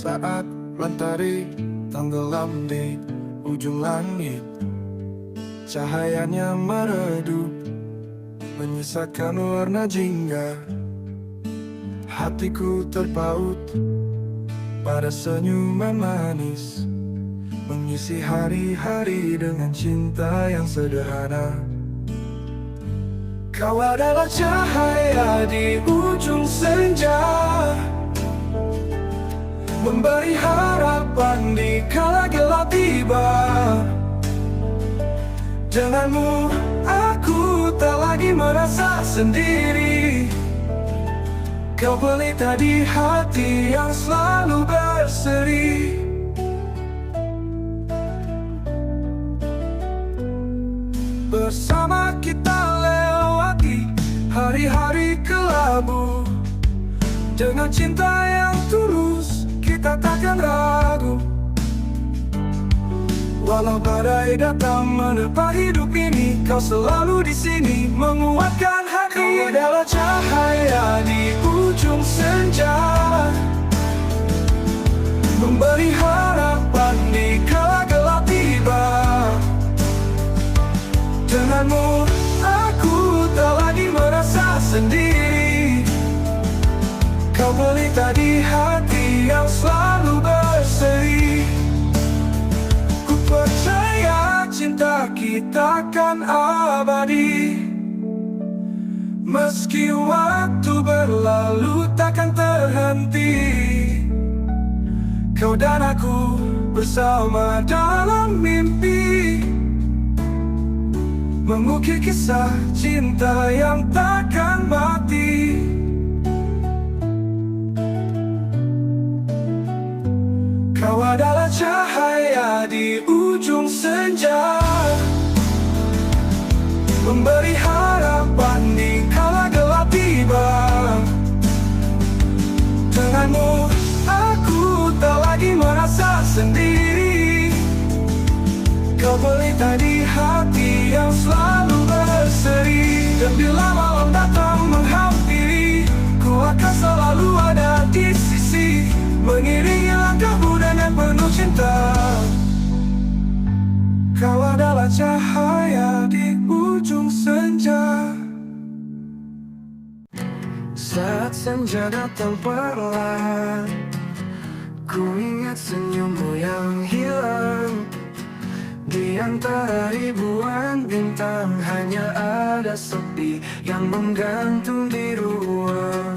Saat mentari tenggelam di ujung langit, cahayanya meredup, menyisakan warna jingga. Hatiku terpaut pada senyuman manis, mengisi hari-hari dengan cinta yang sederhana. Kau adalah cahaya di ujung senja, memberi harapan di kala gelap tiba. Denganmu aku tak lagi merasa sendiri. Kau pelita di hati yang selalu berseri. Bersama kita lewati hari-hari kelabu, dengan cinta yang tulus kita takkan ragu. Walau badai datang menerpa hidup ini, kau selalu di sini menguatkan hati. Kau adalah cahaya di ujung senja, memberi harapan di kala gelap tiba. Denganmu aku tak lagi merasa sendiri. Kau pelita di hati yang selalu berseri. Ku percaya cinta kita kan abadi, meski waktu berlalu takkan terhenti. Kau dan aku bersama dalam mimpi, mengukir kisah cinta yang takkan mati. Kau adalah cahaya di ujung senja, memberi harapan di kala gelap tiba. Denganmu aku tak lagi merasa sendiri. Kau pelita di hati yang selalu berseri. Dan bila malam datang menghampiri, ku akan selalu ada di sisi, mengiringi langkahmu dengan penuh cinta. Kau adalah cahaya di ujung senja. Saat senja datang perlahan, ku ingat senyummu yang hilang. Di antara ribuan bintang hanya ada sepi yang menggantung di ruang.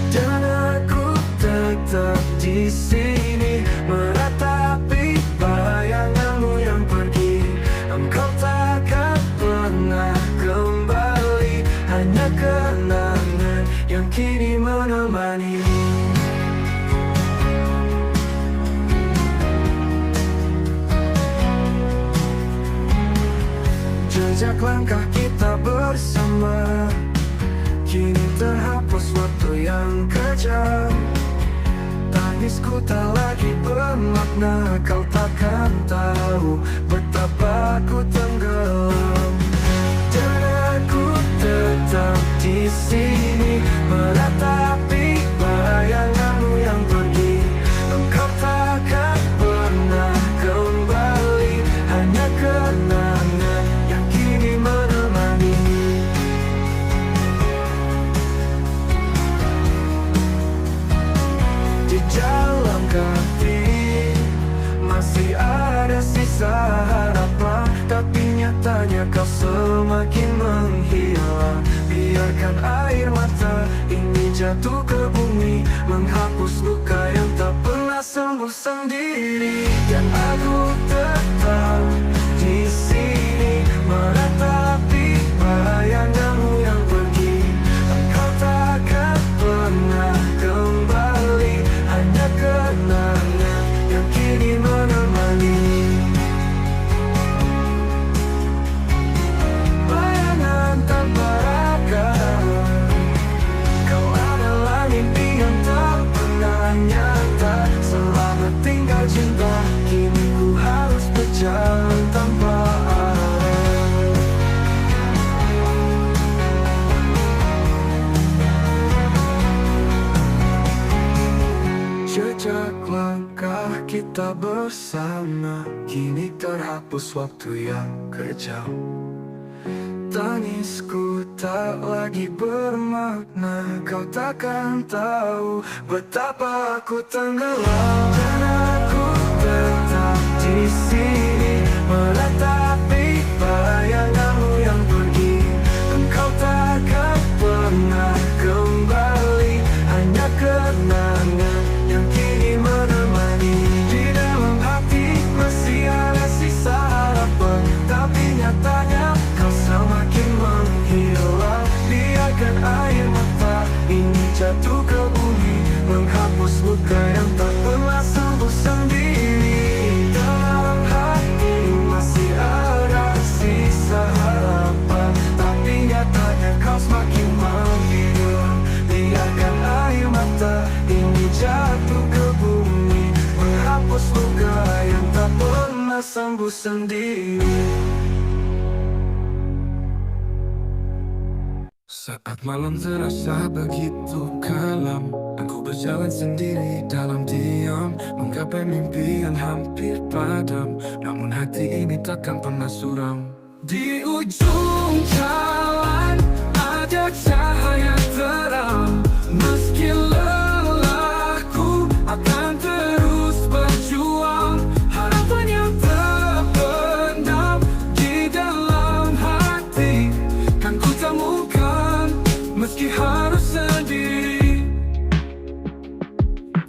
Dan aku tetap di sini meratapi bayanganmu yang pergi. Engkau takkan pernah kembali, hanya kenangan yang kini menemanimu. Jejak langkah kita bersama kini terhapus waktu yang kejam. Tangisku tak lagi bermakna, kau takkan tahu betapa ku tenggelam. Dan aku tetap di sini meratapi bayanganmu yang pergi. Engkau takkan pernah kembali, hanya kenangan yang kini menemani. Di dalam hati masih ada sisa harapan, tapi nyatanya kau semakin menghilang. Biarkan air mata ini jatuh ke bumi, menghapus luka yang tak pernah sembuh sendiri. Dan aku tetap di sini meratapi bayanganmu yang pergi. Engkau takkan pernah kembali, hanya kenangan yang kini menemani. Bayangan tanpa akar, kau adalah mimpi yang tak pernah nyata. Selamat tinggal cinta, kini ku harus berjalan tanpa arah. kita bersama, kini terhapus waktu yang kejam. Tangisku tak lagi bermakna, kau takkan tahu betapa aku tenggelam. Dan aku tetap di sini meratapi bayanganmu yang pergi. Engkau takkan pernah kembali, hanya kenangan yang kini menemani. Di dalam hati masih ada sisa harapan, tapi nyatanya kau semakin menghilang. Biarkan air mata ini jatuh ke bumi, menghapus luka yang tak pernah sembuh sendiri. Dalam hati masih ada sisa harapan, tapi nyatanya kau semakin menghilang. Biarkan air mata ini jatuh ke bumi, menghapus luka yang tak pernah sembuh sendiri. Saat malam terasa begitu kelam, aku berjalan sendiri dalam diam, menggapai mimpi yang hampir padam. Namun hati ini takkan pernah suram. Di ujung jalan ada cahaya terang, meski lelahku akan terus berjuang. Harapan yang terpendam di dalam hati kan ku temukan, meski harus sendiri.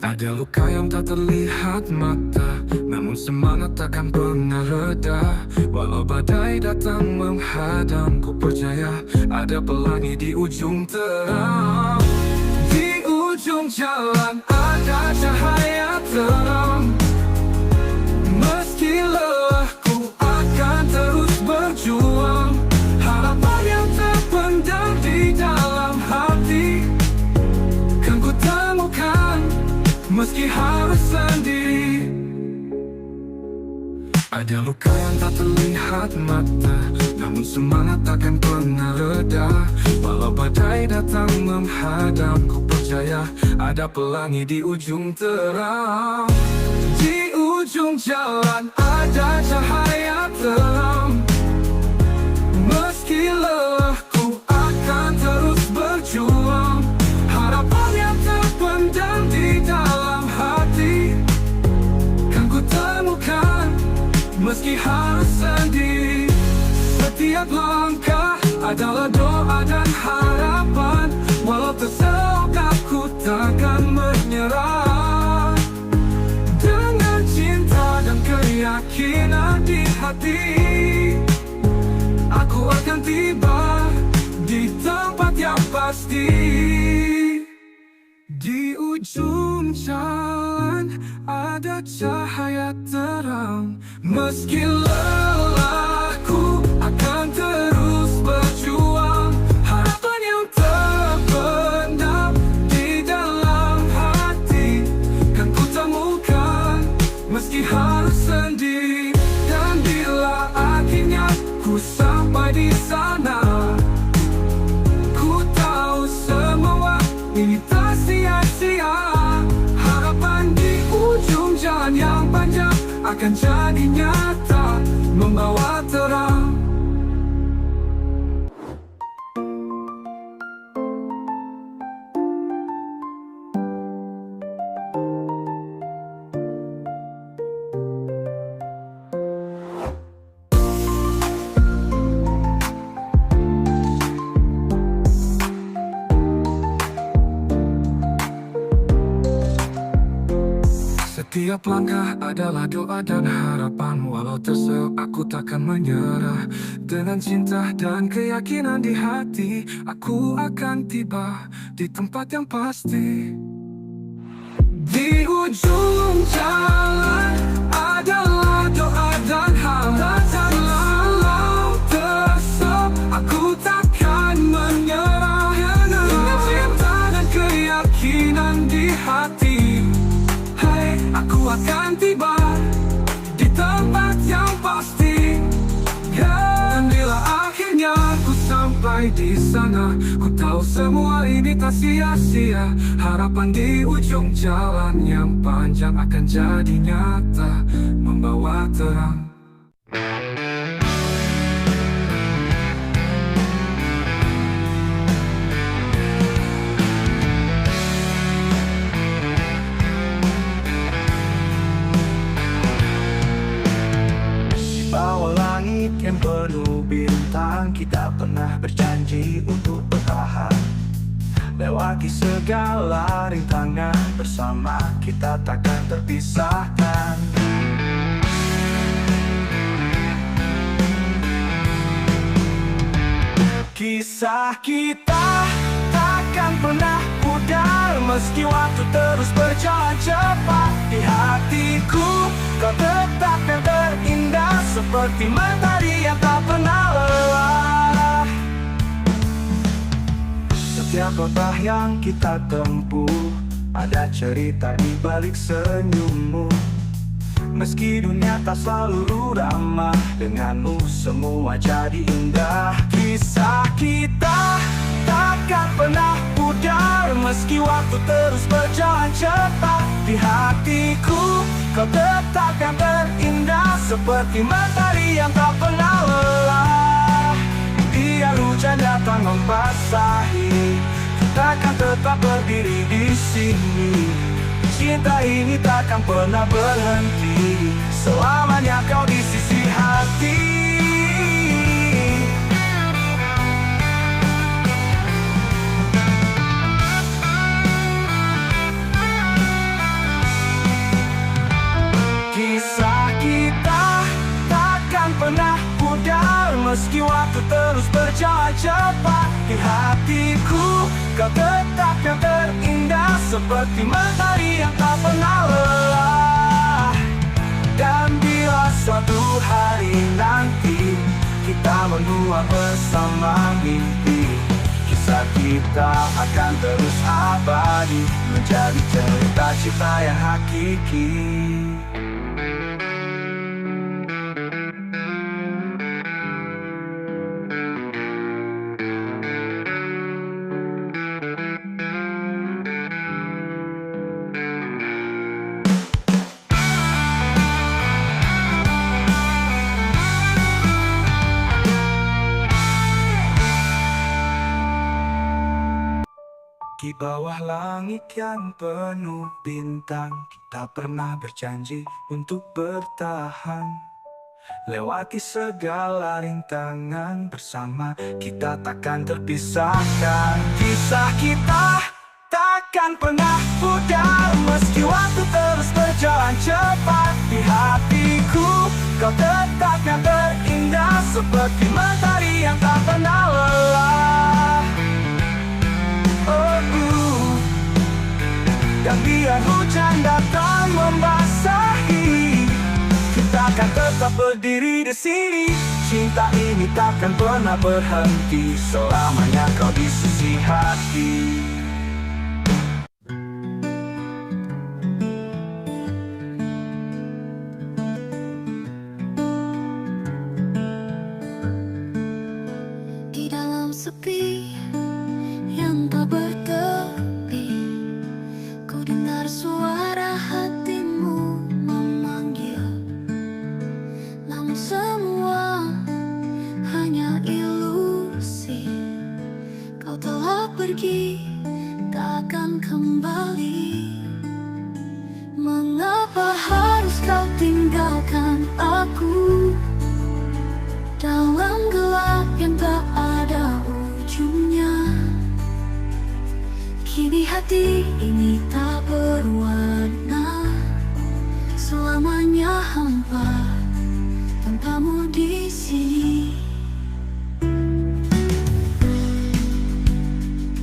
Ada luka yang tak terlihat mata, namun semangat takkan pernah reda. Walau badai datang menghadang, ku percaya ada pelangi di ujung terang. Di ujung jalan ada cahaya terang, meski lelahku akan terus berjuang. Harapan yang terpendam di dalam hati kan ku temukan, meski harus sendiri. Ada luka yang tak terlihat mata, namun semangat takkan pernah reda. Walau badai datang menghadang, ku percaya ada pelangi di ujung terang. Di ujung jalan ada cahaya terang, meski lelahku akan terus berjuang. Harapan yang terpendam di dalam hati kan ku temukan, meski harus sendiri. Setiap langkah adalah doa dan harapan, walau terseok aku takkan menyerah. Dengan cinta dan keyakinan di hati, aku akan tiba di tempat yang pasti. Di ujung jalan ada cahaya terang, meski lelahku akan terus berjuang. Harapan yang terpendam di dalam hati kan ku temukan, meski harus sendiri. Dan bila akhirnya ku sampai di sana, ku tahu semua ini tak sia-sia. Harapan di ujung jalan yang panjang akan jadi nyata, membawa terang. Setiap langkah adalah doa dan harapan, walau terseok aku takkan menyerah. Dengan cinta dan keyakinan di hati, aku akan tiba di tempat yang pasti. Di ujung jalan adalah doa dan harapan, walau terseok aku takkan menyerah. Dengan cinta dan keyakinan di hati, aku akan tiba di tempat yang pasti. Dan bila akhirnya ku sampai sampai di sana. Ku tahu semua ini tak sia-sia. Harapan di ujung jalan yang panjang akan jadi nyata, membawa terang. Bawah langit yang penuh bintang, kita pernah berjanji untuk bertahan. Lewati segala rintangan, bersama kita takkan terpisahkan. Kisah kita takkan pernah pudar, meski waktu terus berjalan cepat. Di hatiku kau tetap yang terindah, seperti matahari yang tak pernah lelah. Setiap langkah yang kita tempuh, ada cerita di balik senyummu. Meski dunia tak selalu ramah, denganmu semua jadi indah. Kisah kita takkan pernah pudar, meski waktu terus berjalan cepat. Di hatiku kau tetap yang terindah, seperti matahari yang tak pernah lelah. Biar hujan datang membasahi, kita akan tetap berdiri di sini. Cinta ini takkan pernah berhenti, selamanya kau di sisi hati. Kisah kita takkan pernah pudar, meski waktu terus berjalan cepat. Di hatiku kau tetap yang terindah, seperti matahari yang tak pernah lelah. Dan bila suatu hari nanti kita menua bersama mimpi, kisah kita akan terus abadi, menjadi cerita cinta yang hakiki. Di bawah langit yang penuh bintang, kita pernah berjanji untuk bertahan. Lewati segala rintangan, bersama kita takkan terpisahkan. Kisah kita takkan pernah pudar, meski waktu terus berjalan cepat. Di hatiku kau tetap yang terindah, seperti matahari yang tak pernah lelah. Dan biar hujan datang membasahi, kita akan tetap berdiri di sini. Cinta ini takkan pernah berhenti, selamanya kau di sisi hati. Di dalam sepi yang tak bertepi, ku dengar suara hatimu memanggil. Namun semua hanya ilusi, kau telah pergi, tak akan kembali. Mengapa harus kau tinggalkan aku dalam gelap yang tak ada ujungnya? Kini hati ini tak berwarna, selamanya hampa tanpamu di sini.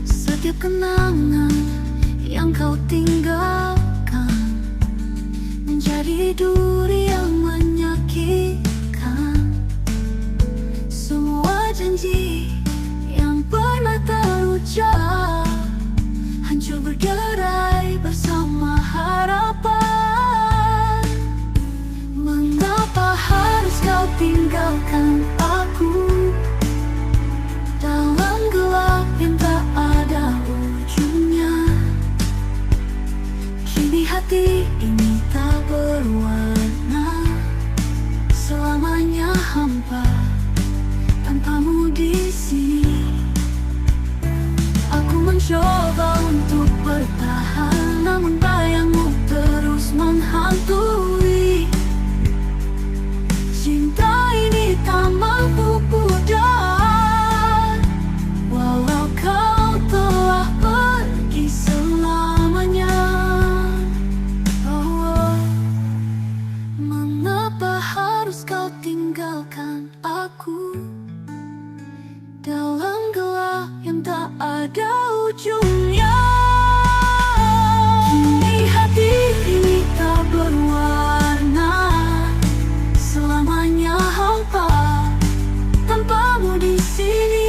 Setiap kenangan yang kau tinggalkan menjadi duri yang menyakitkan. Semua janji yang pernah terucap hancur bergerai bersama harapan. Mengapa harus kau tinggalkan aku dalam mencoba untuk bertahan, namun bayangmu terus menghantui. Cinta ini tak mampu pudar, walau kau telah pergi selamanya. Oh, mengapa harus kau tinggalkan aku dalam gelap yang tak ada ujungnya? Kini hati ini tak berwarna, selamanya hampa tanpamu di sini.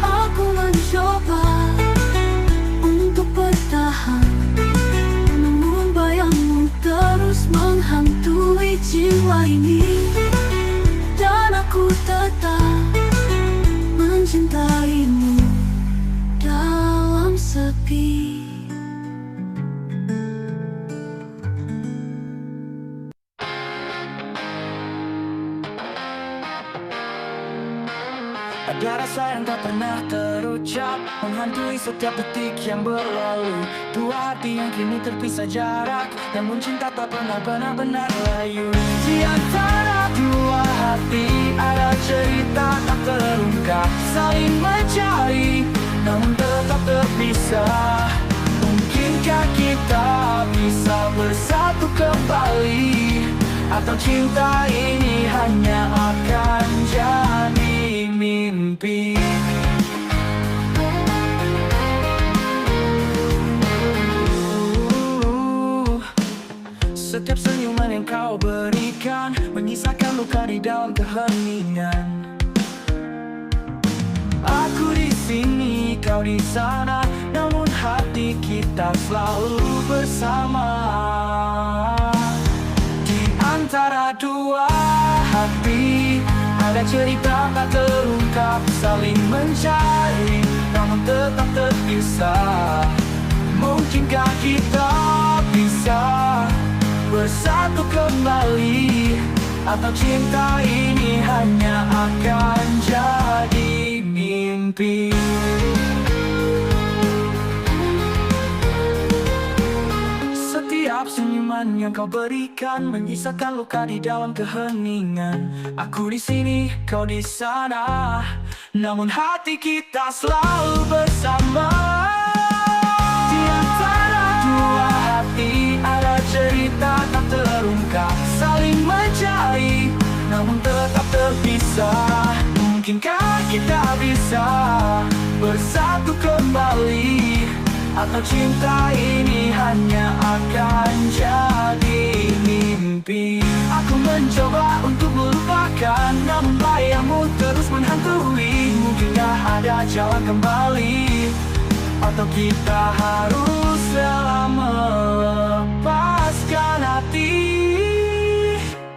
Aku mencoba untuk bertahan, namun bayangmu terus menghantui jiwa ini. Dan aku tetap mencintaimu dalam sepi. Ada rasa yang tak pernah terucap, menghantui setiap detik yang berlalu. Dua hati yang kini terpisah jarak, namun cinta tak pernah benar-benar layu. Di antara dua hati ada cerita tak terungkap, saling mencari namun tetap terpisah. Mungkinkah kita bisa bersatu kembali, atau cinta ini hanya akan jadi mimpi? Setiap senyuman yang kau berikan menyisakan luka di dalam keheningan. Aku di sini, kau di sana, namun hati kita selalu bersama. Di antara dua hati ada cerita tak terungkap, saling mencari namun tetap terpisah. Mungkinkah kita bisa bersatu kembali, atau cinta ini hanya akan jadi mimpi? Setiap senyuman yang kau berikan menyisakan luka di dalam keheningan. Aku di sini, kau di sana, namun hati kita selalu bersama. Di antara dua hati ada cerita tak terungkap, saling mencari namun tetap terpisah. Mungkinkah kita bisa bersatu kembali, atau cinta ini hanya akan jadi mimpi? Aku mencoba untuk melupakan, namun bayangmu terus menghantui. Mungkinkah ada jalan kembali, atau kita harus rela melepaskan hati?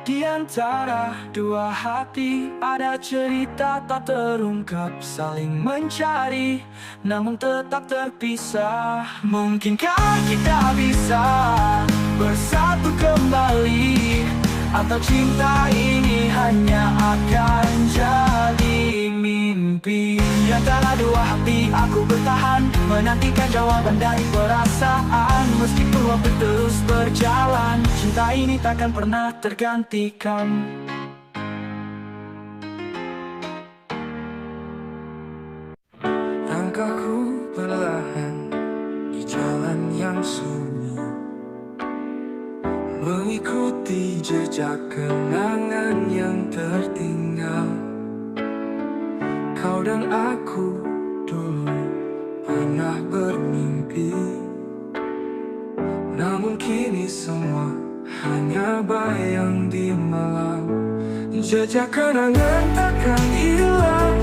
Di antara dua hati ada cerita tak terungkap, saling mencari namun tetap terpisah. Mungkinkah kita bisa bersatu kembali, atau cinta ini hanya akan jadi mimpi? Di antara dua hati aku bertahan, menantikan jawaban dari perasaan. Meskipun waktu terus berjalan, cinta ini takkan pernah tergantikan. Langkahku perlahan di jalan yang sunyi, mengikuti jejak kenangan yang tertinggal. Kau dan aku dulu pernah bermimpi, namun kini semua hanya bayang di malam. Jejak kenangan takkan hilang,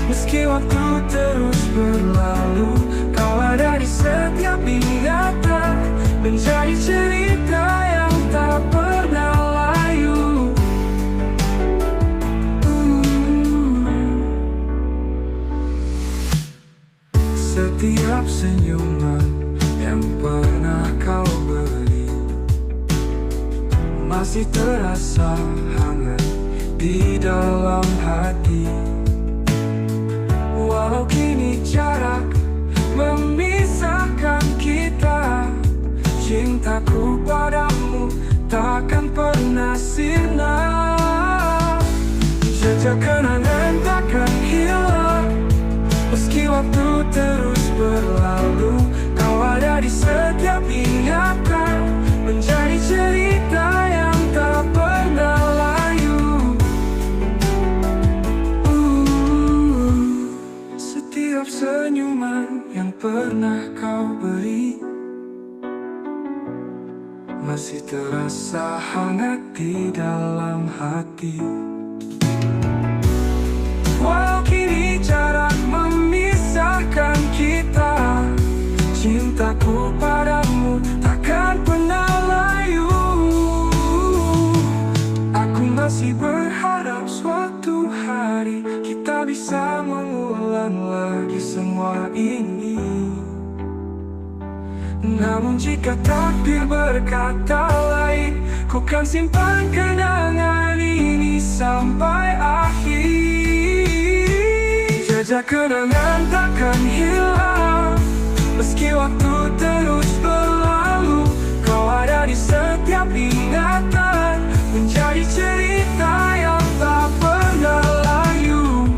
meski waktu terus berlalu. Kau ada di setiap ingatan, menjadi cerita yang tak pernah layu. Setiap senyuman yang pernah kau beri masih terasa hangat di dalam hati. jarak memisahkan kita, cintaku padamu takkan pernah sirna. Jejak kenangan takkan hilang, meski waktu terus berlalu. Kau ada di setiap ingatan, menjadi cerita yang tak pernah layu. Setiap senyuman yang pernah kau beri masih terasa hangat di dalam hati. Walau kini jarak memisahkan kita, cintaku padamu takkan pernah layu. Aku masih berharap suatu hari kita bisa mengulang lagi semua ini. Namun jika takdir berkata lain, ku kan simpan kenangan ini sampai akhir. Jejak kenangan takkan hilang, meski waktu terus berlalu. Kau ada di setiap ingatan, menjadi cerita yang tak pernah layu.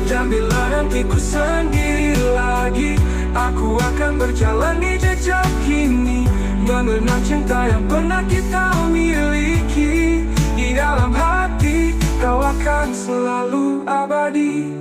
Dan bila nanti ku sendiri lagi, aku akan berjalan di jejak ini, mengenang cinta yang pernah kita miliki. Di dalam hati kau akan selalu abadi.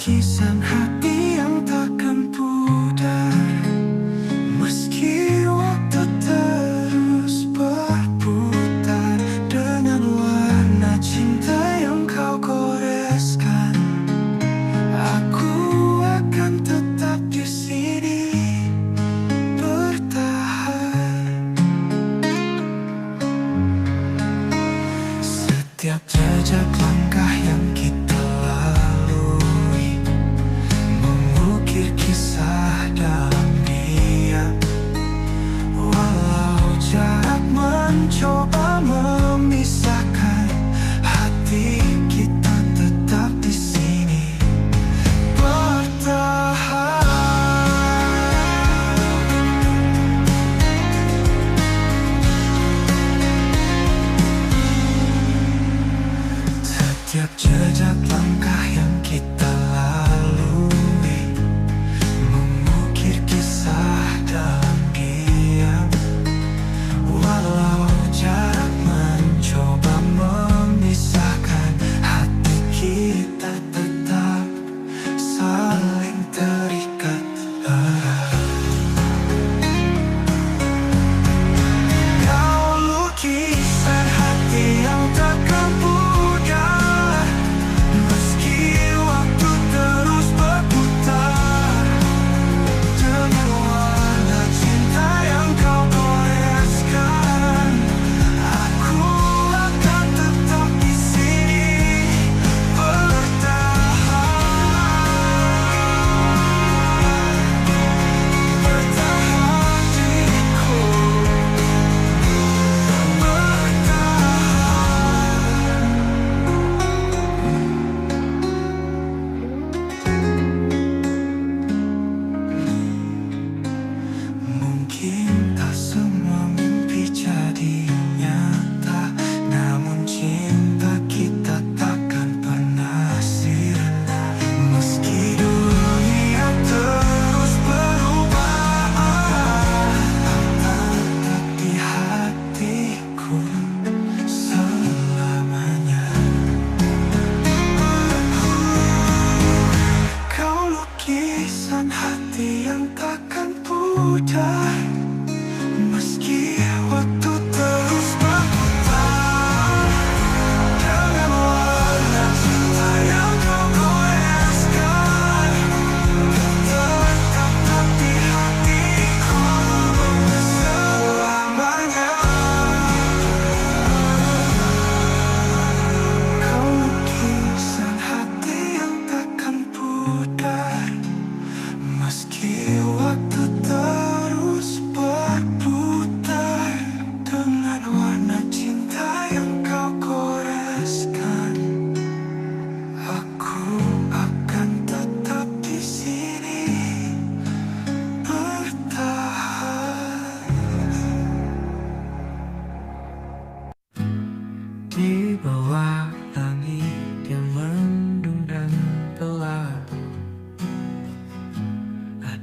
Lukisan hati yang takkan pudar, meski waktu terus berputar. Dengan warna cinta yang kau goreskan, aku akan tetap di sini bertahan. Setiap jejak langkah yang kita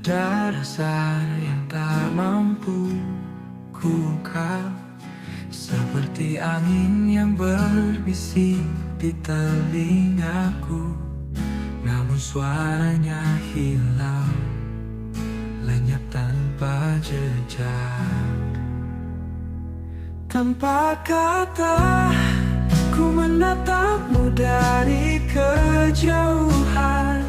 Ada rasa yang tak mampu kuungkap, seperti angin yang berbisik di telingaku. Namun suaranya hilang, lenyap tanpa jejak. Tanpa kata, ku menatapmu dari kejauhan,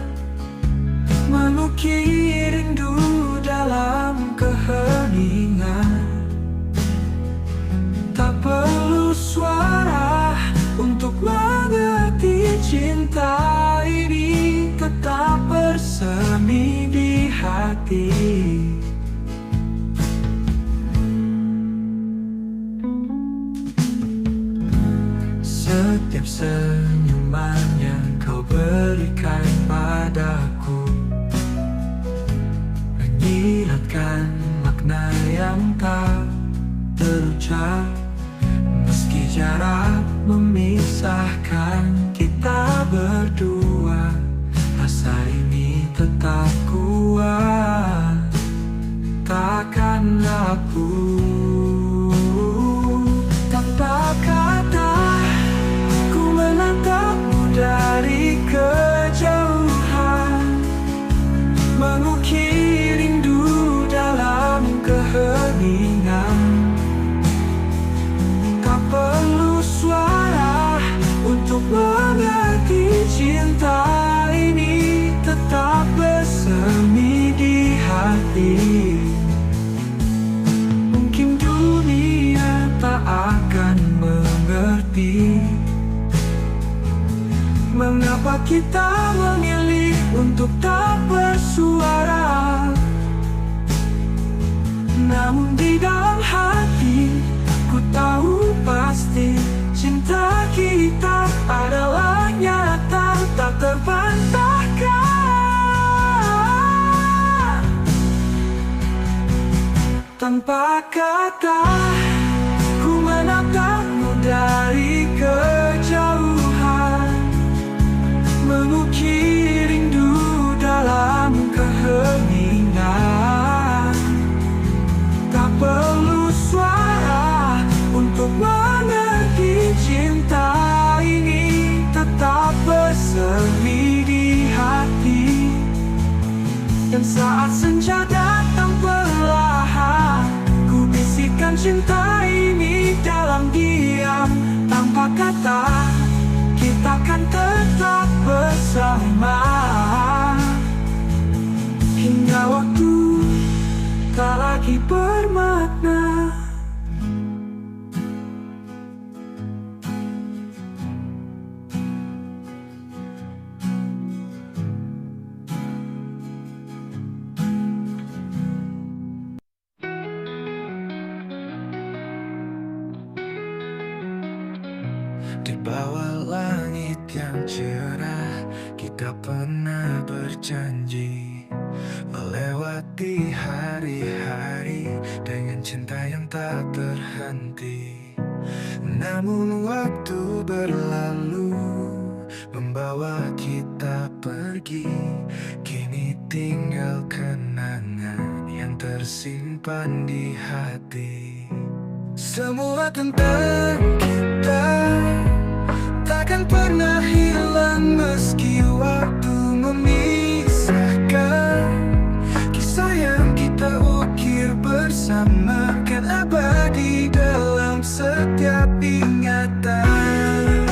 melukis rindu dalam keheningan. Tak perlu suara untuk mengerti, cinta ini tetap bersemi di hati. Setiap senyuman yang kau berikan padaku menyiratkan makna yang tak terucap. Meski jarak memisahkan kita berdua, rasa ini tetap kuat, takkan rapuh. Tanpa kata, ku menatapmu dari kejauhan, mengukir rindu dalam keheningan. Tak perlu suara untuk mengerti, cinta ini tetap bersemi di hati. Mungkin dunia tak akan mengerti mengapa kita memilih untuk tak bersuara. Namun di dalam hati, ku tahu pasti cinta kita adalah nyata, tak terbantahkan. Tanpa kata, ku menatapmu dari kejauhan, mengukir rindu dalam keheningan. Tak perlu suara untuk mengerti, cinta ini tetap bersemi di hati. Dan saat senja datang perlahan, ku bisikkan cinta ini dalam diam. Tanpa kata, kita kan tetap bersama hingga waktu tak lagi bermakna. Di bawah langit yang cerah, kita pernah berjanji melewati hari-hari dengan cinta yang tak terhenti. Namun waktu berlalu membawa kita pergi, kini tinggal kenangan yang tersimpan di hati. Semua tentang kita takkan pernah hilang meski waktu memisahkan. Kisah yang kita ukir bersama kan abadi dalam setiap ingatan.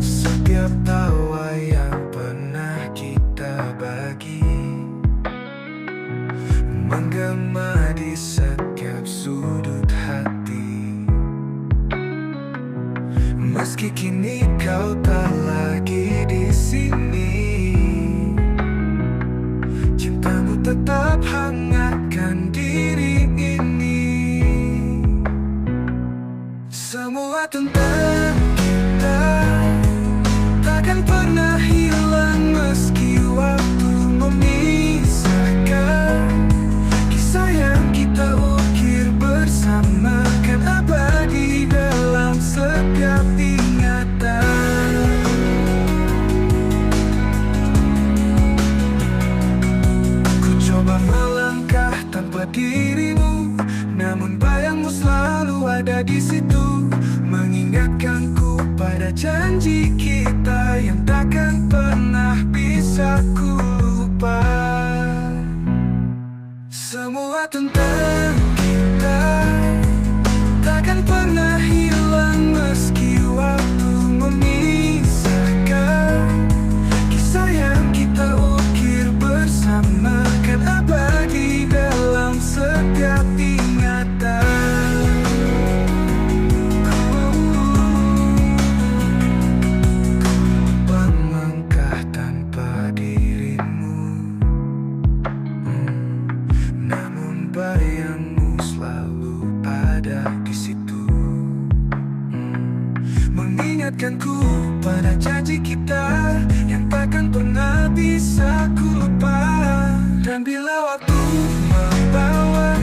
Setiap tawa yang pernah kita bagi menggema di setiap sudut hati. Meski kini kau tak lagi di sini, cintamu tetap hangatkan diri ini. Semua tentang kita takkan pernah hilang meski waktu memisahkan. Kisah yang kita ukir bersama kan abadi dalam setiap ingatan. janji kita yang takkan pernah bisa ku lupa. Semua tentang kita takkan pernah hilang meski waktu memisahkan. Kisah yang kita ukir bersama kan abadi dalam setiap ingatan. Ku melangkah tanpa dirimu, namun bayangmu selalu ada di situ, mengingatkanku pada janji kita yang takkan pernah bisa ku lupa. Dan bila waktu membawa